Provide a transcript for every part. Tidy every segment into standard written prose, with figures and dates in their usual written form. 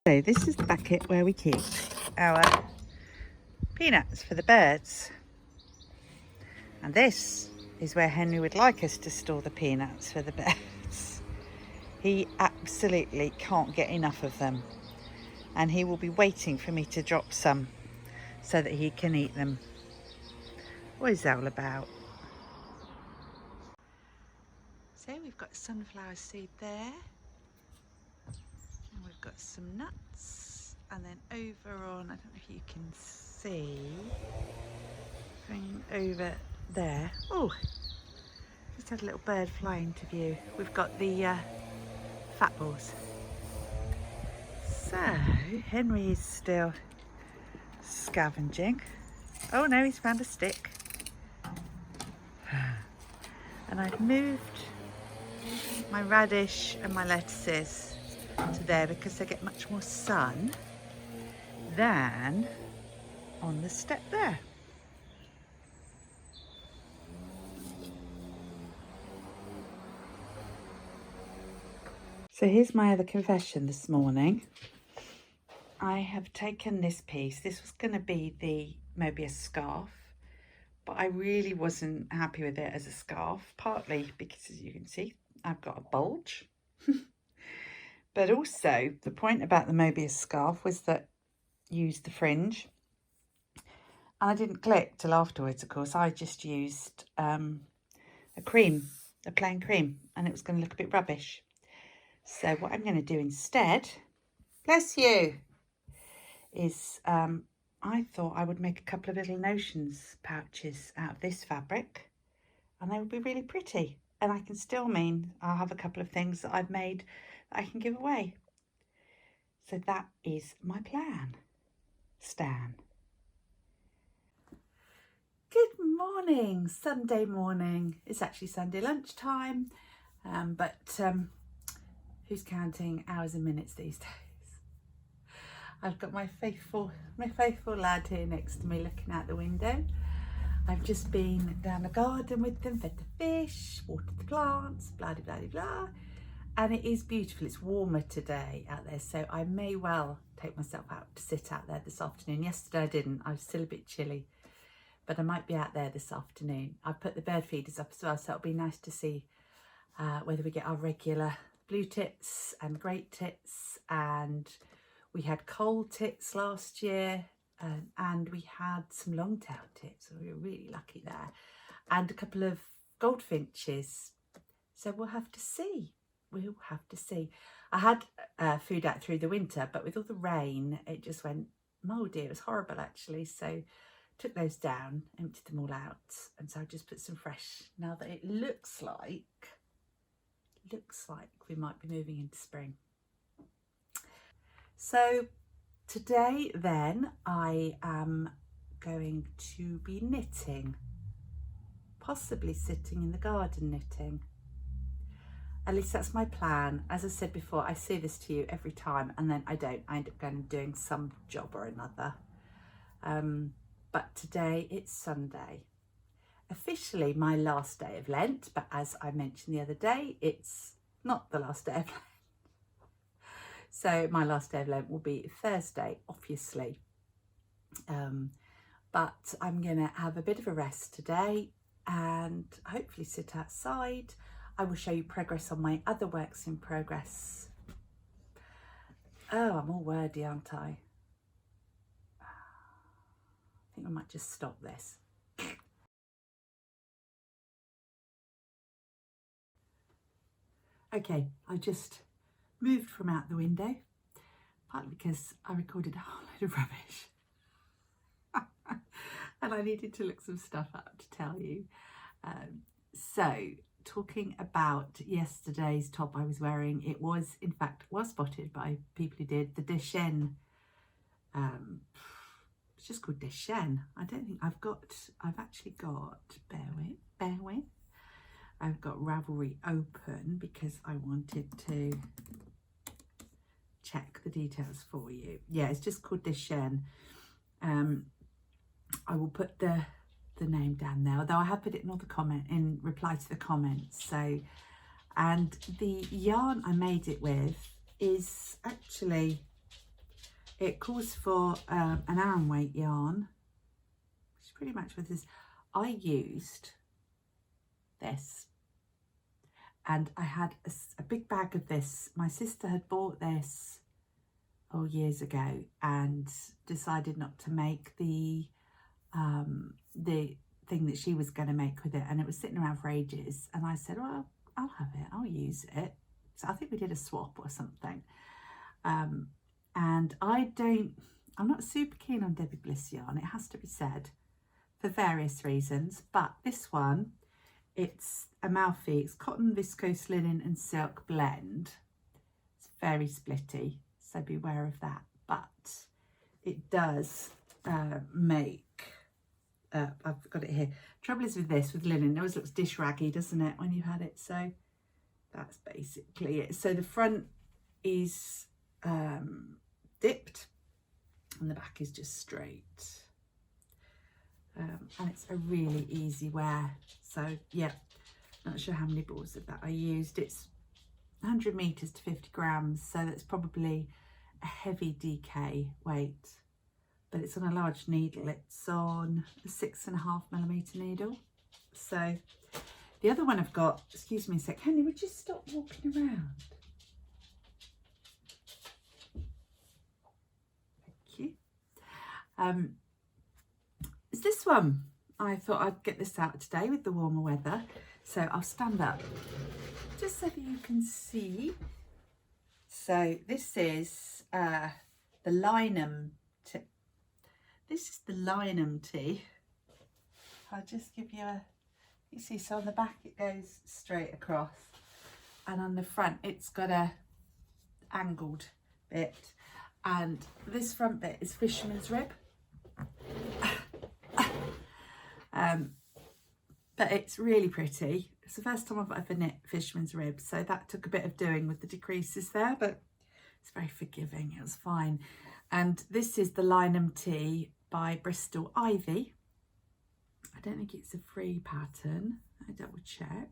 So this is the bucket where we keep our peanuts for the birds, and this is where Henry would like us to store the peanuts for the birds. He absolutely can't get enough of them, and he will be waiting for me to drop some so that he can eat them. What is that all about? So we've got sunflower seed there, and we've got some nuts, and then over on, I don't know if you can see, going over there, oh, just had a little bird fly into view. We've got the fat balls. So Henry is still scavenging. Oh no, he's found a stick. And I've moved my radish and my lettuces to there because they get much more sun than on the step there. So here's my other confession this morning. I have taken this piece. This was going to be the Mobius scarf, but I really wasn't happy with it as a scarf, partly because, as you can see, I've got a bulge. But also the point about the Mobius scarf was that you used the fringe. And I didn't click till afterwards, of course. I just used a plain cream, and it was going to look a bit rubbish. So what I'm going to do instead, bless you, is I thought I would make a couple of little notions pouches out of this fabric, and they would be really pretty. And I can still mean I'll have a couple of things that I've made that I can give away. So that is my plan, Stan. Good morning, Sunday morning. It's actually Sunday lunchtime, but who's counting hours and minutes these days? I've got my faithful lad here next to me looking out the window. I've just been down the garden with them, fed the fish, watered the plants, blah de blah de blah. And it is beautiful. It's warmer today out there, so I may well take myself out to sit out there this afternoon. Yesterday I didn't. I was still a bit chilly, but I might be out there this afternoon. I've put the bird feeders up as well, so it'll be nice to see whether we get our regular blue tits and great tits, and we had coal tits last year, and we had some long-tailed tits, so we were really lucky there, and a couple of goldfinches. So we'll have to see. We'll have to see. I had food out through the winter, but with all the rain, it just went mouldy. It was horrible, actually. So took those down, emptied them all out, and so I just put some fresh. Now that it looks like we might be moving into spring. So today then I am going to be knitting, possibly sitting in the garden knitting. At least that's my plan. As I said before, I say this to you every time and then I don't. I end up going and doing some job or another. But today it's Sunday. Officially my last day of Lent, but as I mentioned the other day, it's not the last day of Lent. So my last day of Lent will be Thursday, obviously. But I'm going to have a bit of a rest today and hopefully sit outside. I will show you progress on my other works in progress. Oh, I'm all wordy, aren't I? I think I might just stop this. Okay, I just moved from out the window, partly because I recorded a whole load of rubbish and I needed to look some stuff up to tell you. So talking about yesterday's top I was wearing, it was in fact spotted by people who did the Dechen. It's just called Dechen. I don't think I've actually got, bear with. I've got Ravelry open because I wanted to check the details for you. Yeah, it's just called Dechen. I will put the name down there, although I have put it in all the in reply to the comments. So, and the yarn I made it with is actually It calls for an Aran weight yarn, which is pretty much what this. I used this, and I had a big bag of this. My sister had bought this years ago and decided not to make the thing that she was going to make with it, and it was sitting around for ages, and I said, well, I'll have it, I'll use it. So I think we did a swap or something. And I'm not super keen on Debbie Bliss yarn, it has to be said, for various reasons, but this one, it's Amalfi, it's cotton, viscose, linen and silk blend. It's very splitty, so beware of that, but it does make, I've got it here. Trouble is with this, with linen, it always looks dish raggy, doesn't it, when you've had it? So that's basically it. So the front is dipped and the back is just straight. And it's a really easy wear. So yeah, not sure how many balls of that I used. It's 100 meters to 50 grams, so that's probably a heavy DK weight, but it's on a large needle. It's on a 6.5mm needle. So the other one I've got, excuse me a sec, Henry, would you stop walking around? Thank you. Is this one. I thought I'd get this out today with the warmer weather, so I'll stand up just so that you can see. So this is the Lynam tee. This is the Lynam tee. I'll just give you a, you see, so on the back it goes straight across, and on the front it's got a angled bit, and this front bit is fisherman's rib. But it's really pretty. It's the first time I've ever knit fisherman's rib, so that took a bit of doing with the decreases there, but it's very forgiving, it was fine. And this is the Lynam tee by Bristol Ivy. I don't think it's a free pattern, I double check.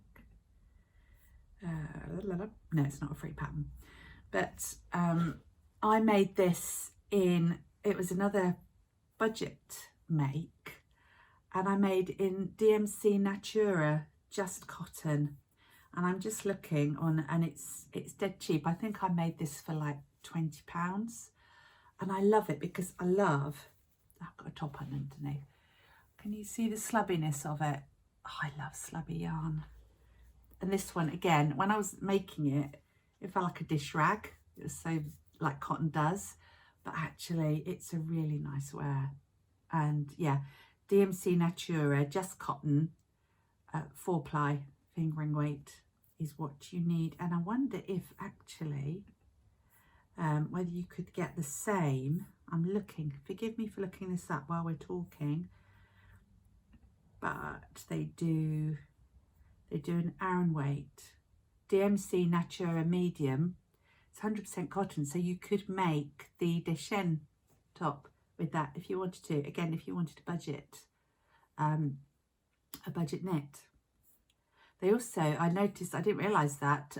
No, it's not a free pattern, but I made this in, it was another budget make, and I made in DMC Natura just cotton, and I'm just looking on, and it's dead cheap. I think I made this for like £20, and I love it because I love, I've got a top on underneath. Can you see the slubbiness of it? Oh, I love slubby yarn. And this one, again, when I was making it, it felt like a dish rag. It was so like cotton does, but actually it's a really nice wear. And yeah, DMC Natura, just cotton, 4-ply fingering weight is what you need. And I wonder if actually, whether you could get the same. I'm looking, forgive me for looking this up while we're talking, but they do an Aran weight. DMC Natura medium, it's 100% cotton, so you could make the Dechen top with that if you wanted to. Again, if you wanted to budget, a budget knit. They also, I noticed, I didn't realise that,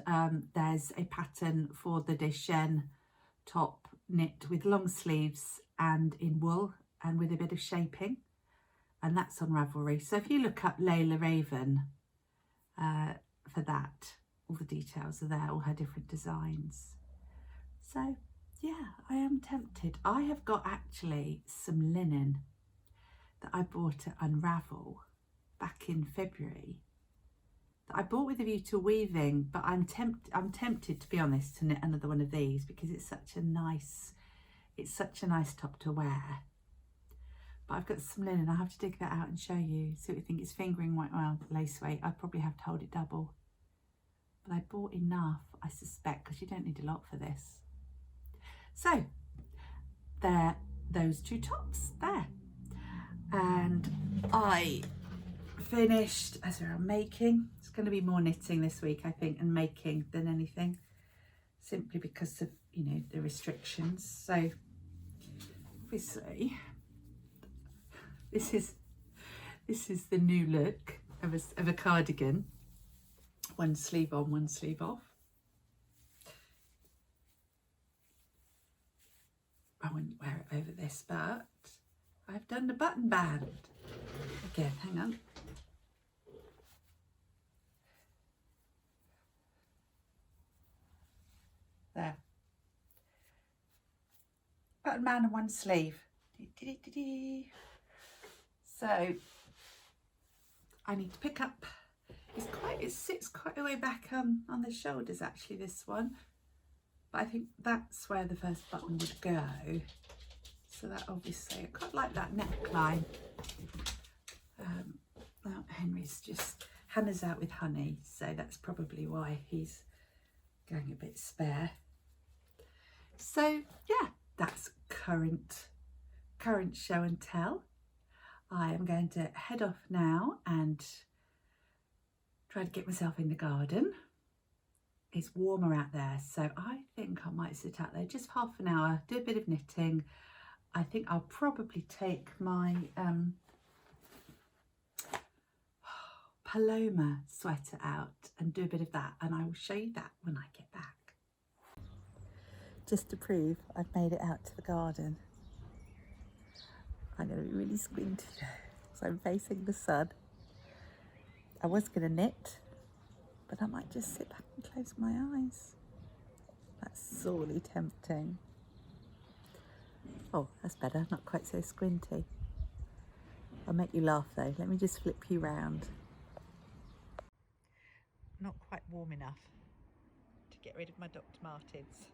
there's a pattern for the Dechen top knit with long sleeves and in wool and with a bit of shaping, and that's on Ravelry. So if you look up Layla Raven for that, all the details are there, all her different designs. So yeah, I am tempted. I have got actually some linen that I bought at Unravel back in February that I bought with a view to weaving, but I'm tempted, to be honest, to knit another one of these because it's such a nice top to wear. But I've got some linen. I have to dig that out and show you, see what you think. It's fingering weight, well, lace weight. I probably have to hold it double, but I bought enough, I suspect, because you don't need a lot for this. So there, those two tops there, and I finished, as I'm making, it's going to be more knitting this week, I think, and making than anything, simply because of, you know, the restrictions. So obviously this is the new look of a cardigan, one sleeve on, one sleeve off. I wouldn't wear it over this, but I've done the button band. Again, hang on. There. Button band and one sleeve. So I need to pick up. It sits quite a way back on the shoulders actually, this one. But I think that's where the first button would go. So that obviously, I quite like that neckline. Now Henry's just, Hannah's out with honey, so that's probably why he's going a bit spare. So yeah, that's current show and tell. I am going to head off now and try to get myself in the garden. It's warmer out there, so I think I might sit out there just half an hour, do a bit of knitting. I think I'll probably take my Paloma sweater out and do a bit of that, and I will show you that when I get back. Just to prove I've made it out to the garden, I'm going to be really squinty so I'm facing the sun. I was going to knit, but I might just sit back and close my eyes. That's sorely tempting. Oh, that's better, not quite so squinty. I'll make you laugh though. Let me just flip you round. Not quite warm enough to get rid of my Dr. Martens.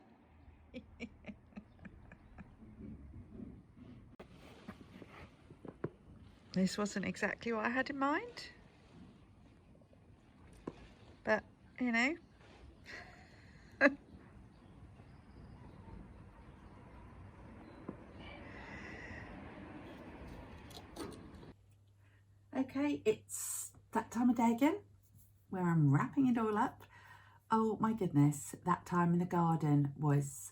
This wasn't exactly what I had in mind, but you know. Okay, it's that time of day again where I'm wrapping it all up. Oh my goodness, that time in the garden was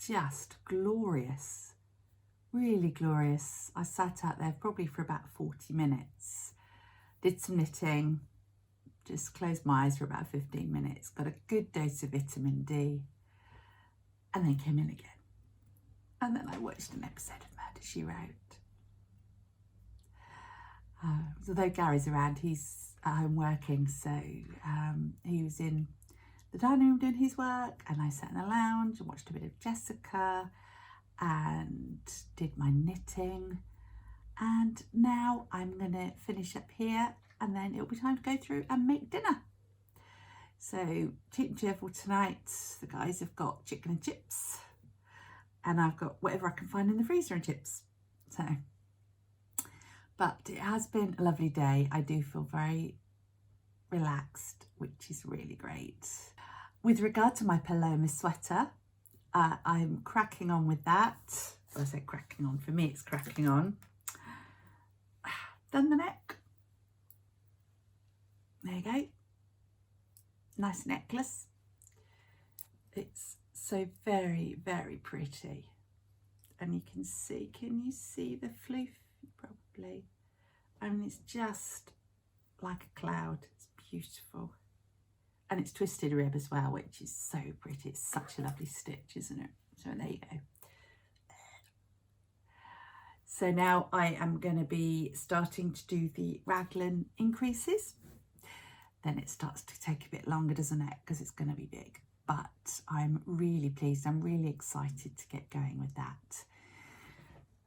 just glorious, really glorious. I sat out there probably for about 40 minutes, did some knitting, just closed my eyes for about 15 minutes, got a good dose of vitamin D, and then came in again. And then I watched an episode of Murder, She Wrote. Although Gary's around, he's at home working, so he was in the dining room doing his work, and I sat in the lounge and watched a bit of Jessica and did my knitting. And now I'm going to finish up here, and then it'll be time to go through and make dinner. So cheap and cheerful tonight. The guys have got chicken and chips, and I've got whatever I can find in the freezer and chips. So, but it has been a lovely day. I do feel very relaxed, which is really great. With regard to my Paloma sweater, I'm cracking on with that. Well, I say cracking on, for me it's cracking on. Done the neck. There you go. Nice necklace. It's so very, very pretty. And you can you see the floof? Probably. I mean, it's just like a cloud. It's beautiful. And it's twisted rib as well, which is so pretty. It's such a lovely stitch, isn't it? So there you go. So now I am going to be starting to do the raglan increases. Then it starts to take a bit longer, doesn't it? Because it's going to be big. But I'm really pleased. I'm really excited to get going with that.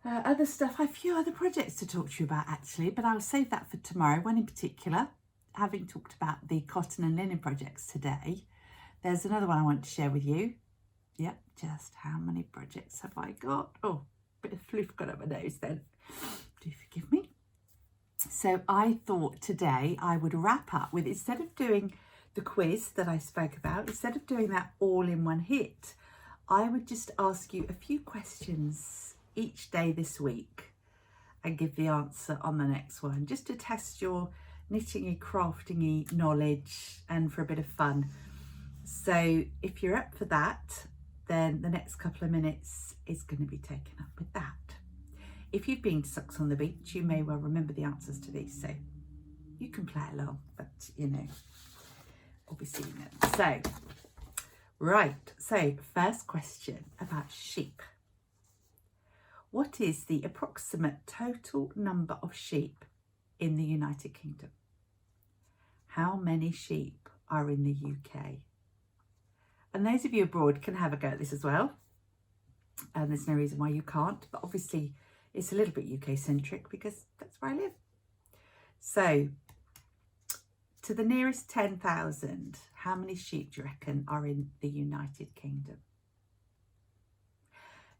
Other stuff, I have a few other projects to talk to you about actually, but I'll save that for tomorrow. One in particular, having talked about the cotton and linen projects today, there's another one I want to share with you. Yep, just how many projects have I got? Oh, bit of floof got up my nose then. Do forgive me. So I thought today I would wrap up with, instead of doing the quiz that I spoke about, instead of doing that all in one hit, I would just ask you a few questions each day this week and give the answer on the next one, just to test your knitting-y, crafting-y knowledge and for a bit of fun. So if you're up for that, then the next couple of minutes is going to be taken up with that. If you've been to Socks on the Beach, you may well remember the answers to these, so you can play along, but you know, obviously you know. So, right, so first question about sheep. What is the approximate total number of sheep in the United Kingdom? How many sheep are in the UK? And those of you abroad can have a go at this as well. And there's no reason why you can't, but obviously it's a little bit UK centric because that's where I live. So to the nearest 10,000, how many sheep do you reckon are in the United Kingdom?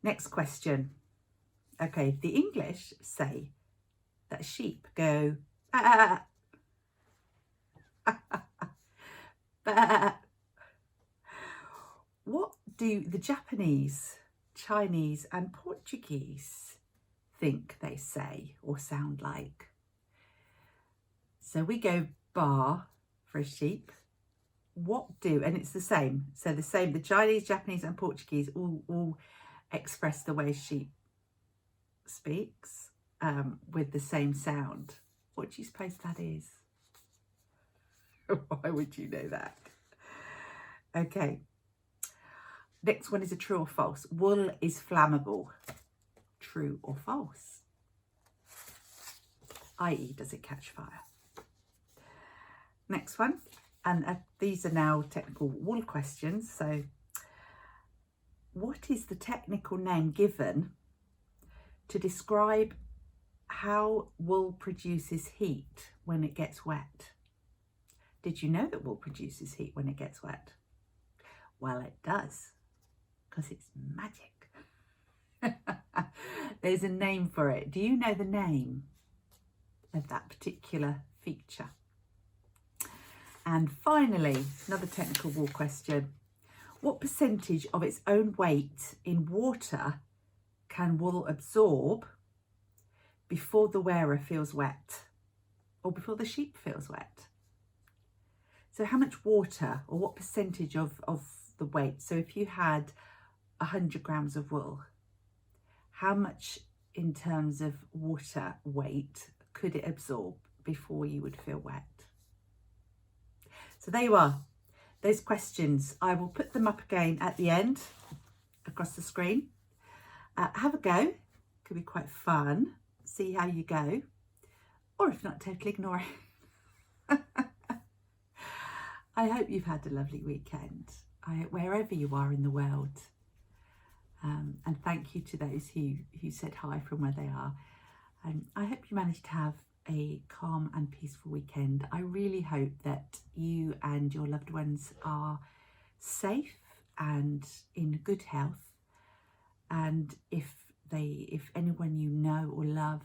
Next question. Okay, the English say that sheep go bah, bah. What do the Japanese, Chinese and Portuguese think they say or sound like? So we go bar for a sheep. What do, and it's the same. So the same, the Chinese, Japanese and Portuguese all express the way sheep speaks with the same sound. What do you suppose that is? Why would you know that? Okay. Next one is a true or false. Wool is flammable. True or false? i.e. does it catch fire? Next one, and these are now technical wool questions. So what is the technical name given to describe how wool produces heat when it gets wet? Did you know that wool produces heat when it gets wet? Well, it does, because it's magic. There's a name for it. Do you know the name of that particular feature? And finally, another technical wool question. What percentage of its own weight in water can wool absorb before the wearer feels wet or before the sheep feels wet? So how much water, or what percentage of the weight? So if you had 100 grams of wool, how much in terms of water weight could it absorb before you would feel wet? So there you are, those questions. I will put them up again at the end across the screen. Have a go, could be quite fun, see how you go, or if not, totally ignore it. I hope you've had a lovely weekend, wherever you are in the world. And thank you to those who said hi from where they are. I hope you managed to have a calm and peaceful weekend. I really hope that you and your loved ones are safe and in good health. And if anyone you know or love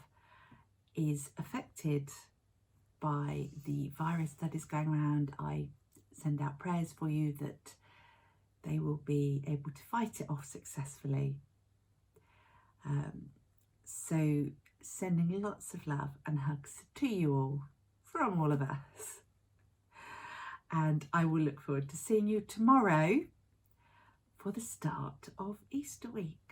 is affected by the virus that is going around, I send out prayers for you that they will be able to fight it off successfully. So sending lots of love and hugs to you all from all of us. And I will look forward to seeing you tomorrow for the start of Easter week.